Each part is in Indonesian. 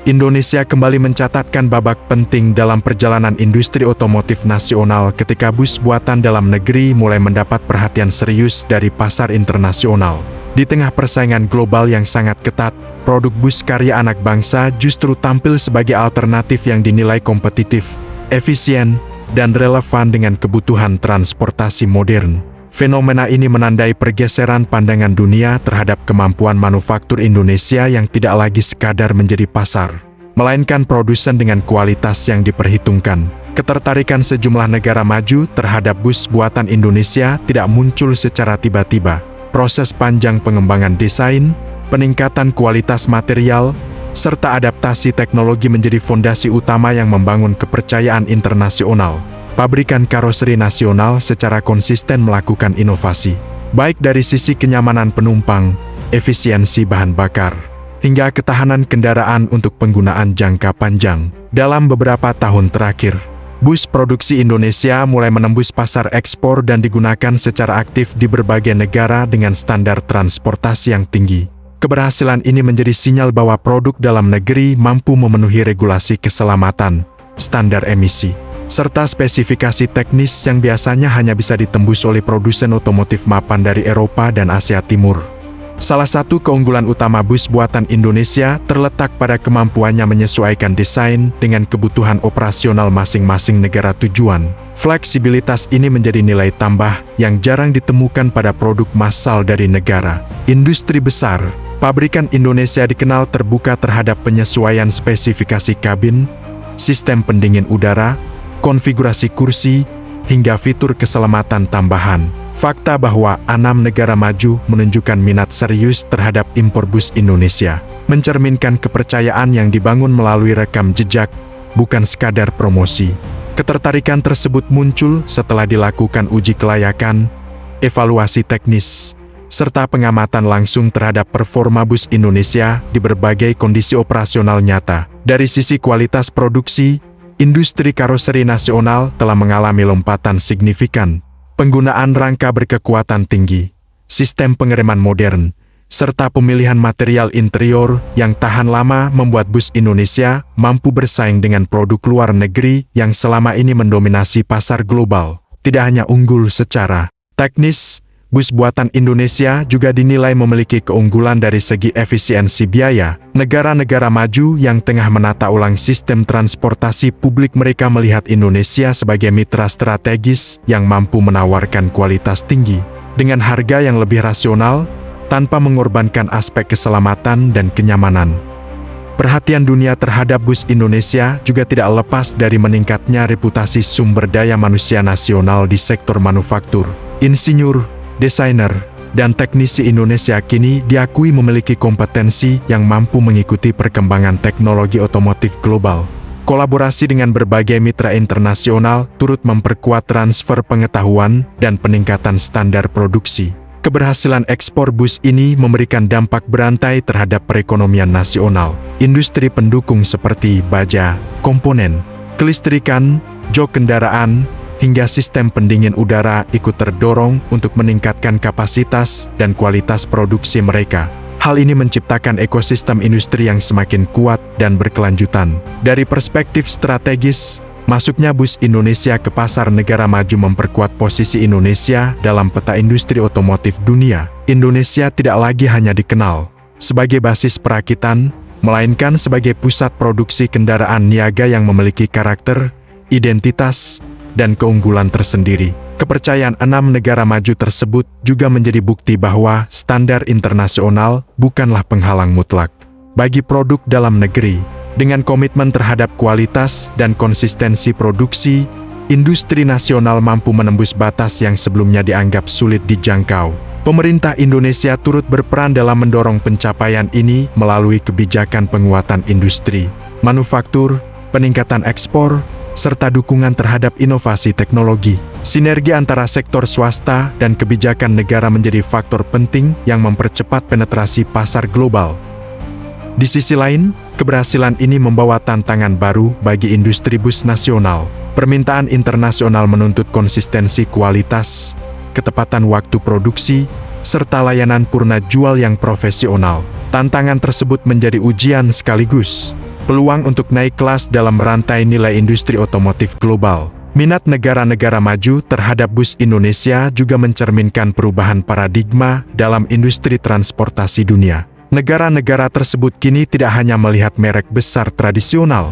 Indonesia kembali mencatatkan babak penting dalam perjalanan industri otomotif nasional ketika bus buatan dalam negeri mulai mendapat perhatian serius dari pasar internasional. Di tengah persaingan global yang sangat ketat, produk bus karya anak bangsa justru tampil sebagai alternatif yang dinilai kompetitif, efisien, dan relevan dengan kebutuhan transportasi modern. Fenomena ini menandai pergeseran pandangan dunia terhadap kemampuan manufaktur Indonesia yang tidak lagi sekadar menjadi pasar, melainkan produsen dengan kualitas yang diperhitungkan. Ketertarikan sejumlah negara maju terhadap bus buatan Indonesia tidak muncul secara tiba-tiba. Proses panjang pengembangan desain, peningkatan kualitas material, serta adaptasi teknologi menjadi fondasi utama yang membangun kepercayaan internasional. Pabrikan karoseri nasional secara konsisten melakukan inovasi, baik dari sisi kenyamanan penumpang, efisiensi bahan bakar, hingga ketahanan kendaraan untuk penggunaan jangka panjang. Dalam beberapa tahun terakhir, bus produksi Indonesia mulai menembus pasar ekspor dan digunakan secara aktif di berbagai negara dengan standar transportasi yang tinggi. Keberhasilan ini menjadi sinyal bahwa produk dalam negeri mampu memenuhi regulasi keselamatan, standar emisi, serta spesifikasi teknis yang biasanya hanya bisa ditembus oleh produsen otomotif mapan dari Eropa dan Asia Timur. Salah satu keunggulan utama bus buatan Indonesia terletak pada kemampuannya menyesuaikan desain dengan kebutuhan operasional masing-masing negara tujuan. Fleksibilitas ini menjadi nilai tambah yang jarang ditemukan pada produk massal dari negara industri besar. Pabrikan Indonesia dikenal terbuka terhadap penyesuaian spesifikasi kabin, sistem pendingin udara, konfigurasi kursi, hingga fitur keselamatan tambahan. Fakta bahwa 6 negara maju menunjukkan minat serius terhadap impor bus Indonesia, mencerminkan kepercayaan yang dibangun melalui rekam jejak, bukan sekadar promosi. Ketertarikan tersebut muncul setelah dilakukan uji kelayakan, evaluasi teknis, serta pengamatan langsung terhadap performa bus Indonesia di berbagai kondisi operasional nyata. Dari sisi kualitas produksi, industri karoseri nasional telah mengalami lompatan signifikan. Penggunaan rangka berkekuatan tinggi, sistem pengereman modern, serta pemilihan material interior yang tahan lama membuat bus Indonesia mampu bersaing dengan produk luar negeri yang selama ini mendominasi pasar global. Tidak hanya unggul secara teknis, bus buatan Indonesia juga dinilai memiliki keunggulan dari segi efisiensi biaya. Negara-negara maju yang tengah menata ulang sistem transportasi publik mereka melihat Indonesia sebagai mitra strategis yang mampu menawarkan kualitas tinggi dengan harga yang lebih rasional, tanpa mengorbankan aspek keselamatan dan kenyamanan. Perhatian dunia terhadap bus Indonesia juga tidak lepas dari meningkatnya reputasi sumber daya manusia nasional di sektor manufaktur. Insinyur, desainer, dan teknisi Indonesia kini diakui memiliki kompetensi yang mampu mengikuti perkembangan teknologi otomotif global. Kolaborasi dengan berbagai mitra internasional turut memperkuat transfer pengetahuan dan peningkatan standar produksi. Keberhasilan ekspor bus ini memberikan dampak berantai terhadap perekonomian nasional. Industri pendukung seperti baja, komponen, kelistrikan, jok kendaraan, hingga sistem pendingin udara ikut terdorong untuk meningkatkan kapasitas dan kualitas produksi mereka. Hal ini menciptakan ekosistem industri yang semakin kuat dan berkelanjutan. Dari perspektif strategis, masuknya bus Indonesia ke pasar negara maju memperkuat posisi Indonesia dalam peta industri otomotif dunia. Indonesia tidak lagi hanya dikenal sebagai basis perakitan, melainkan sebagai pusat produksi kendaraan niaga yang memiliki karakter, identitas, dan keunggulan tersendiri. Kepercayaan 6 negara maju tersebut juga menjadi bukti bahwa standar internasional bukanlah penghalang mutlak bagi produk dalam negeri. Dengan komitmen terhadap kualitas dan konsistensi produksi, industri nasional mampu menembus batas yang sebelumnya dianggap sulit dijangkau. Pemerintah Indonesia turut berperan dalam mendorong pencapaian ini melalui kebijakan penguatan industri, manufaktur, peningkatan ekspor, serta dukungan terhadap inovasi teknologi. Sinergi antara sektor swasta dan kebijakan negara menjadi faktor penting yang mempercepat penetrasi pasar global. Di sisi lain, keberhasilan ini membawa tantangan baru bagi industri bus nasional. Permintaan internasional menuntut konsistensi kualitas, ketepatan waktu produksi, serta layanan purna jual yang profesional. Tantangan tersebut menjadi ujian sekaligus Peluang untuk naik kelas dalam rantai nilai industri otomotif global. Minat negara-negara maju terhadap bus Indonesia juga mencerminkan perubahan paradigma dalam industri transportasi dunia. Negara-negara tersebut kini tidak hanya melihat merek besar tradisional,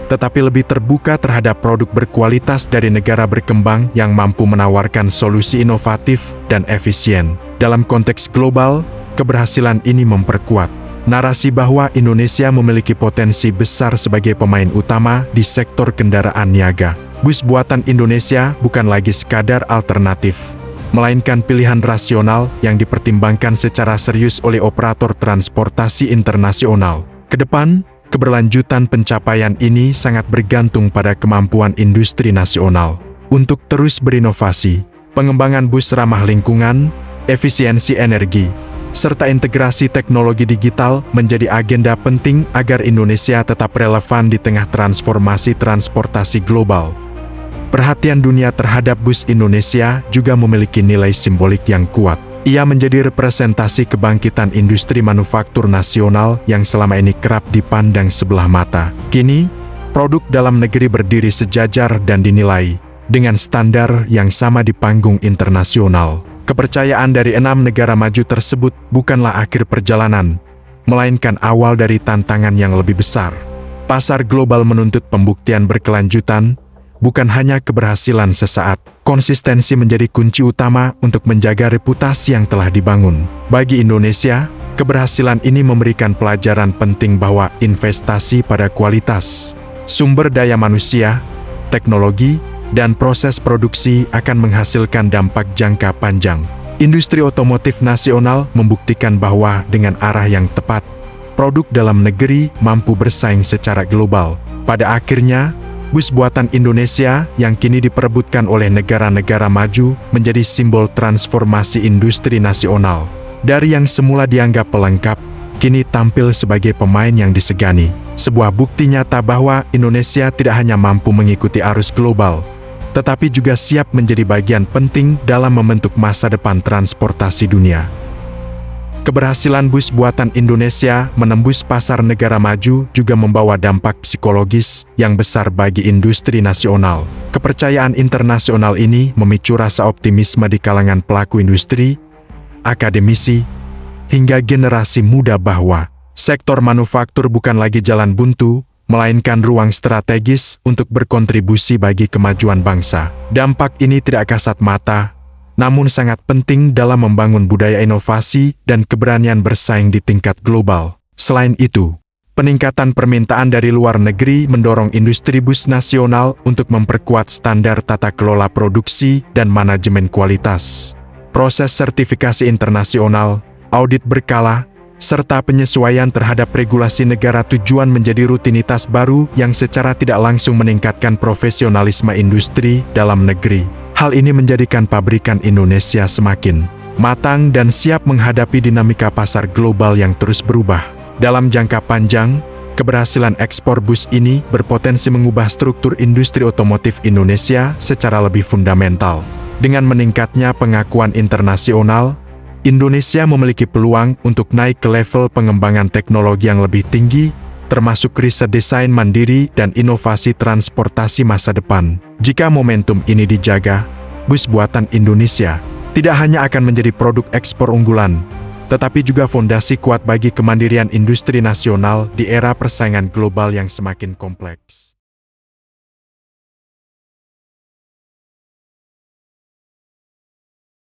tetapi lebih terbuka terhadap produk berkualitas dari negara berkembang yang mampu menawarkan solusi inovatif dan efisien. Dalam konteks global, keberhasilan ini memperkuat narasi bahwa Indonesia memiliki potensi besar sebagai pemain utama di sektor kendaraan niaga. Bus buatan Indonesia bukan lagi sekadar alternatif, melainkan pilihan rasional yang dipertimbangkan secara serius oleh operator transportasi internasional. Kedepan, keberlanjutan pencapaian ini sangat bergantung pada kemampuan industri nasional untuk terus berinovasi, pengembangan bus ramah lingkungan, efisiensi energi, serta integrasi teknologi digital menjadi agenda penting agar Indonesia tetap relevan di tengah transformasi transportasi global. Perhatian dunia terhadap bus Indonesia juga memiliki nilai simbolik yang kuat. Ia menjadi representasi kebangkitan industri manufaktur nasional yang selama ini kerap dipandang sebelah mata. Kini, produk dalam negeri berdiri sejajar dan dinilai dengan standar yang sama di panggung internasional. Kepercayaan dari 6 negara maju tersebut bukanlah akhir perjalanan, melainkan awal dari tantangan yang lebih besar. Pasar global menuntut pembuktian berkelanjutan, bukan hanya keberhasilan sesaat. Konsistensi menjadi kunci utama untuk menjaga reputasi yang telah dibangun. Bagi Indonesia, keberhasilan ini memberikan pelajaran penting bahwa investasi pada kualitas, sumber daya manusia, teknologi, dan proses produksi akan menghasilkan dampak jangka panjang. Industri otomotif nasional membuktikan bahwa dengan arah yang tepat, produk dalam negeri mampu bersaing secara global. Pada akhirnya, bus buatan Indonesia yang kini diperebutkan oleh negara-negara maju menjadi simbol transformasi industri nasional. Dari yang semula dianggap pelengkap, kini tampil sebagai pemain yang disegani. Sebuah bukti nyata bahwa Indonesia tidak hanya mampu mengikuti arus global, tetapi juga siap menjadi bagian penting dalam membentuk masa depan transportasi dunia. Keberhasilan bus buatan Indonesia menembus pasar negara maju juga membawa dampak psikologis yang besar bagi industri nasional. Kepercayaan internasional ini memicu rasa optimisme di kalangan pelaku industri, akademisi, hingga generasi muda bahwa sektor manufaktur bukan lagi jalan buntu, melainkan ruang strategis untuk berkontribusi bagi kemajuan bangsa. Dampak ini tidak kasat mata, namun sangat penting dalam membangun budaya inovasi dan keberanian bersaing di tingkat global. Selain itu, peningkatan permintaan dari luar negeri mendorong industri bus nasional untuk memperkuat standar tata kelola produksi dan manajemen kualitas. Proses sertifikasi internasional, audit berkala, serta penyesuaian terhadap regulasi negara tujuan menjadi rutinitas baru yang secara tidak langsung meningkatkan profesionalisme industri dalam negeri. Hal ini menjadikan pabrikan Indonesia semakin matang dan siap menghadapi dinamika pasar global yang terus berubah. Dalam jangka panjang, keberhasilan ekspor bus ini berpotensi mengubah struktur industri otomotif Indonesia secara lebih fundamental. Dengan meningkatnya pengakuan internasional, Indonesia memiliki peluang untuk naik ke level pengembangan teknologi yang lebih tinggi, termasuk riset desain mandiri dan inovasi transportasi masa depan. Jika momentum ini dijaga, bus buatan Indonesia tidak hanya akan menjadi produk ekspor unggulan, tetapi juga fondasi kuat bagi kemandirian industri nasional di era persaingan global yang semakin kompleks.